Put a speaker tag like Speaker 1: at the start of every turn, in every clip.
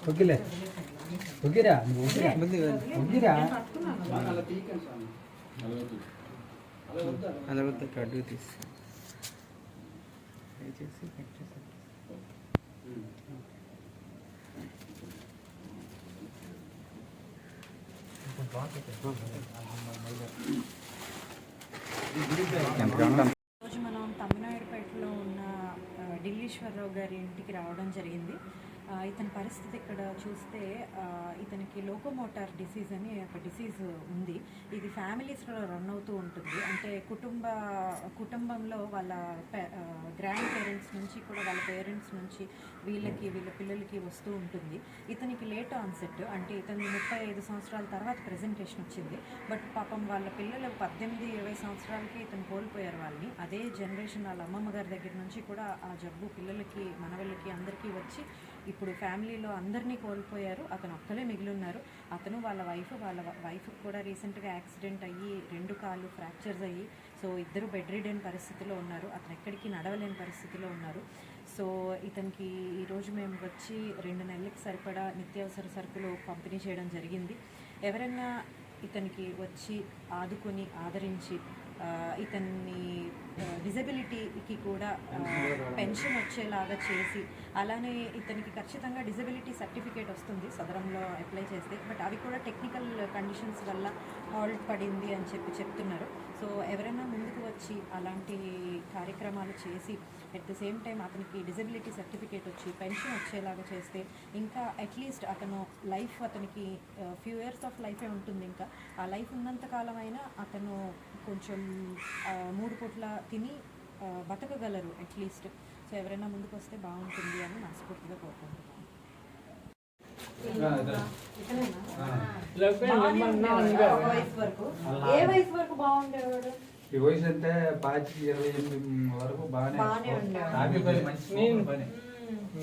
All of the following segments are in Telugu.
Speaker 1: ఓకేలే ఓకేరా ఓకేరా అలా వద్ద కడ్డు తీసి దయచేసి
Speaker 2: రోజు మనం తమిళనాయుడుపేటలో ఉన్న ఢిల్లీశ్వరరావు గారి ఇంటికి రావడం జరిగింది. ఇతని పరిస్థితి ఇక్కడ చూస్తే ఇతనికి లోకోమోటార్ డిసీజ్ అని ఒక డిసీజ్ ఉంది. ఇది ఫ్యామిలీస్లో రన్ అవుతూ ఉంటుంది. అంటే కుటుంబంలో వాళ్ళ గ్రాండ్ పేరెంట్స్ నుంచి కూడా వాళ్ళ పేరెంట్స్ నుంచి వీళ్ళ పిల్లలకి వస్తూ ఉంటుంది. ఇతనికి లేట్ ఆన్సెట్, అంటే ఇతని 35 సంవత్సరాల తర్వాత ప్రెజెంటేషన్ వచ్చింది. బట్ పాపం వాళ్ళ పిల్లలు 18-20 సంవత్సరాలకి ఇతను కోల్పోయారు వాళ్ళని. అదే జనరేషన్ వాళ్ళ అమ్మమ్మ గారి దగ్గర నుంచి కూడా ఆ జబ్బు పిల్లలకి మనవళ్ళకి అందరికీ వచ్చి ఇప్పుడు ఫ్యామిలీలో అందరినీ కోల్పోయారు. అతను ఒక్కలే మిగిలి ఉన్నారు. అతను వాళ్ళ వైఫ్ కూడా రీసెంట్గా యాక్సిడెంట్ అయ్యి 2 కాళ్ళు ఫ్రాక్చర్స్ అయ్యి సో ఇద్దరు బెడ్ రిడెన్ పరిస్థితిలో ఉన్నారు. అతను ఎక్కడికి నడవలేని పరిస్థితిలో ఉన్నారు. సో ఇతనికి ఈరోజు మేము వచ్చి 2 నెలలకి సరిపడా నిత్యావసర సరుకులు పంపిణీ చేయడం జరిగింది. ఎవరైనా ఇతనికి వచ్చి ఆదుకొని ఆదరించి ఇతన్ని డిజబిలిటీకి కూడా పెన్షన్ వచ్చేలాగా చేసి, అలానే ఇతనికి ఖచ్చితంగా డిజబిలిటీ సర్టిఫికేట్ వస్తుంది సదరంలో అప్లై చేస్తే. బట్ అవి కూడా టెక్నికల్ కండిషన్స్ వల్ల హాల్ట్ పడింది అని చెప్తున్నారు. సో ఎవరైనా ముందుకు వచ్చి అలాంటి కార్యక్రమాలు చేసి అట్ ద సేమ్ టైం అతనికి డిజబిలిటీ సర్టిఫికేట్ వచ్చి పెన్షన్ వచ్చేలాగా చేస్తే ఇంకా అట్లీస్ట్ అతను లైఫ్ అతనికి ఫ్యూ ఇయర్స్ ఆఫ్ లైఫే ఉంటుంది. ఇంకా ఆ లైఫ్ ఉన్నంతకాలం అయినా అతను కొంచెం 3 పూట్ల తిని బతకగలరు అట్లీస్ట్. సో ఎవరైనా ముందుకు వస్తే బాగుంటుంది అని మనస్ఫూర్తిగా కోరుకుంటున్నాను. ఏ వయసు వరకు బాగుండేవాడు?
Speaker 1: ఈ వయసు అంటే 25-28 వరకు బాగానే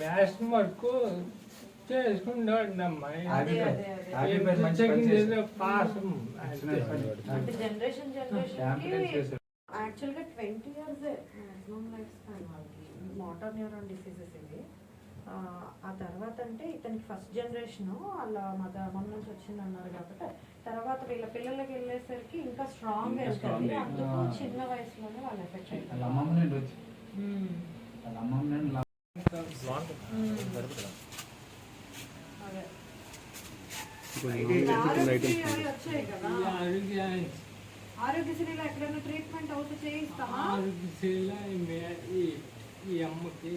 Speaker 3: మ్యాథ్స్ వరకు చేసుకుంటాడు అమ్మాయి.
Speaker 2: జనరేషన్ యాక్చువల్గా 20 years మ్యాక్సిమం లైఫ్ స్పాన్ వాళ్ళకి. మోటార్ న్యూరాన్ డిసీజెస్ ఇవి. ఆ తర్వాత అంటే ఇతనికి ఫస్ట్ జనరేషను వాళ్ళ అమ్మ నుంచి వచ్చింది అన్నారు కాబట్టి తర్వాత వీళ్ళ పిల్లలకి వెళ్ళేసరికి ఇంకా స్ట్రాంగ్ వెళ్తుంది. అందుకు చిన్న వయసులోనే వాళ్ళు ఎఫెక్ట్ అవుతారు. వచ్చాయి కదా ఆరోగ్యశ్రీలో ఎక్కడైనా ట్రీట్మెంట్ అవుతూ చేయిస్తామా?
Speaker 3: ఆరోగ్యశ్రీలో ఈ అమ్మకి